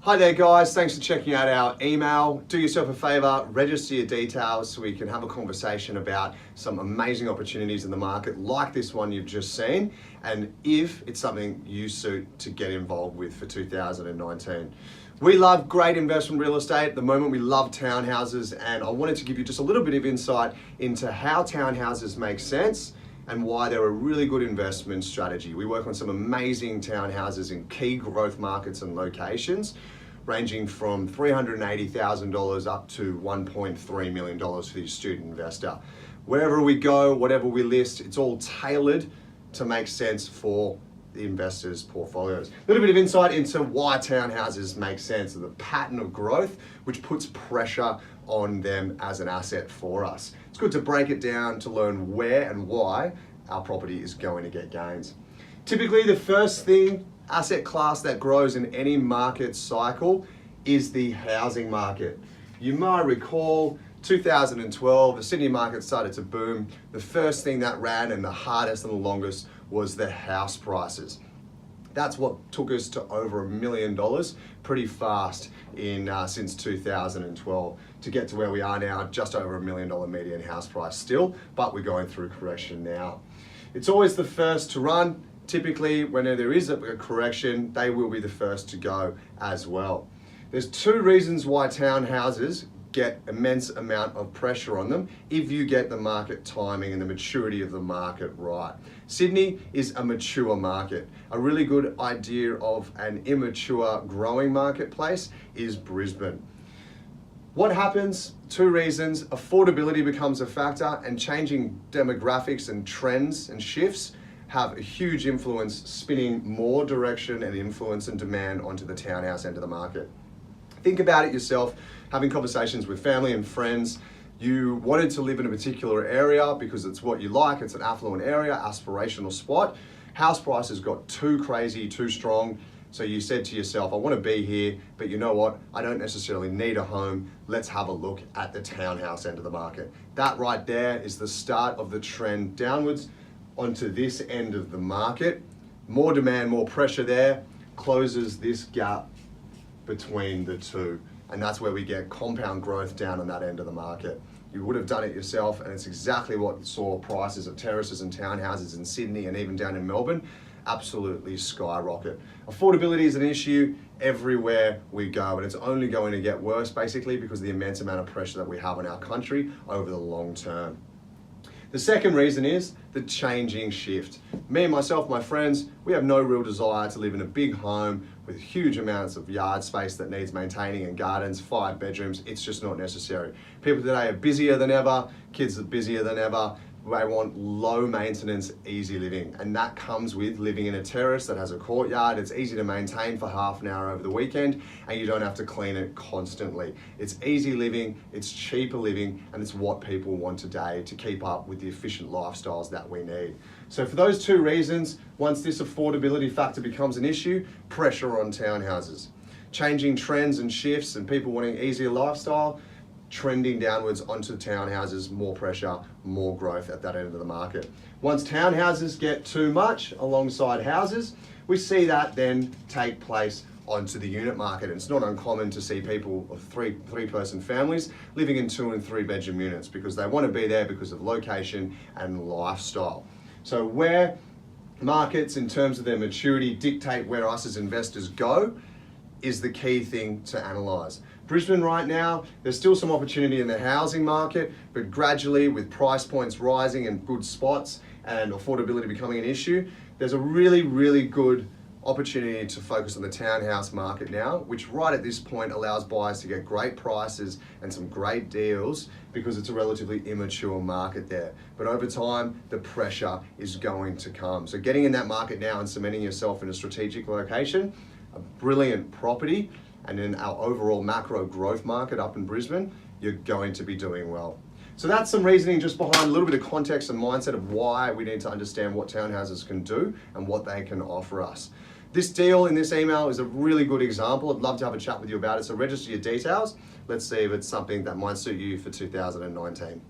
Hi there guys, thanks for checking out our email. Do yourself a favor, register your details so we can have a conversation about some amazing opportunities in the market like this one you've just seen, and if it's something you suit to get involved with for 2019. We love great investment real estate. At the moment we love townhouses, and I wanted to give you just a little bit of insight into how townhouses make sense and why they're a really good investment strategy. We work on some amazing townhouses in key growth markets and locations, ranging from $380,000 up to $1.3 million for the student investor. Wherever we go, whatever we list, it's all tailored to make sense for the investors' portfolios. A little bit of insight into why townhouses make sense and the pattern of growth, which puts pressure on them as an asset for us. It's good to break it down to learn where and why our property is going to get gains. Typically, the first asset class that grows in any market cycle is the housing market. You might recall 2012, the Sydney market started to boom. The first thing that ran and the hardest and the longest was the house prices. That's what took us to over $1 million pretty fast since 2012 to get to where we are now, just over $1 million median house price still, but we're going through correction now. It's always the first to run. Typically, when there is a correction, they will be the first to go as well. There's two reasons why townhouses get immense amount of pressure on them if you get the market timing and the maturity of the market right. Sydney is a mature market. A really good idea of an immature growing marketplace is Brisbane. What happens? Two reasons. Affordability becomes a factor, and changing demographics and trends and shifts have a huge influence, spinning more direction and influence and demand onto the townhouse end of the market. Think about it yourself, having conversations with family and friends. You wanted to live in a particular area because it's what you like, it's an affluent area, aspirational spot. House prices got too crazy, too strong. So you said to yourself, I want to be here, but you know what? I don't necessarily need a home. Let's have a look at the townhouse end of the market. That right there is the start of the trend downwards onto this end of the market. More demand, more pressure there, closes this gap between the two. And that's where we get compound growth down on that end of the market. You would have done it yourself, and it's exactly what saw prices of terraces and townhouses in Sydney and even down in Melbourne absolutely skyrocket. Affordability is an issue everywhere we go, and it's only going to get worse basically because of the immense amount of pressure that we have on our country over the long term. The second reason is the changing shift. Me and myself, my friends, we have no real desire to live in a big home with huge amounts of yard space that needs maintaining and gardens, 5 bedrooms. It's just not necessary. People today are busier than ever, kids are busier than ever. They want low maintenance, easy living. And that comes with living in a terrace that has a courtyard. It's easy to maintain for half an hour over the weekend, and you don't have to clean it constantly. It's easy living, it's cheaper living, and it's what people want today to keep up with the efficient lifestyles that we need. So for those two reasons, once this affordability factor becomes an issue, pressure on townhouses. Changing trends and shifts and people wanting easier lifestyle, trending downwards onto townhouses, more pressure, more growth at that end of the market. Once townhouses get too much alongside houses, we see that then take place onto the unit market. It's not uncommon to see people of three-person families living in 2 and 3 bedroom units because they want to be there because of location and lifestyle. So where markets in terms of their maturity dictate where us as investors go is the key thing to analyze. Brisbane right now, there's still some opportunity in the housing market, but gradually with price points rising in good spots and affordability becoming an issue, there's a really, really good opportunity to focus on the townhouse market now, which right at this point allows buyers to get great prices and some great deals because it's a relatively immature market there. But over time, the pressure is going to come. So getting in that market now and cementing yourself in a strategic location, a brilliant property, and in our overall macro growth market up in Brisbane, you're going to be doing well. So that's some reasoning just behind a little bit of context and mindset of why we need to understand what townhouses can do and what they can offer us. This deal in this email is a really good example. I'd love to have a chat with you about it. So register your details. Let's see if it's something that might suit you for 2019.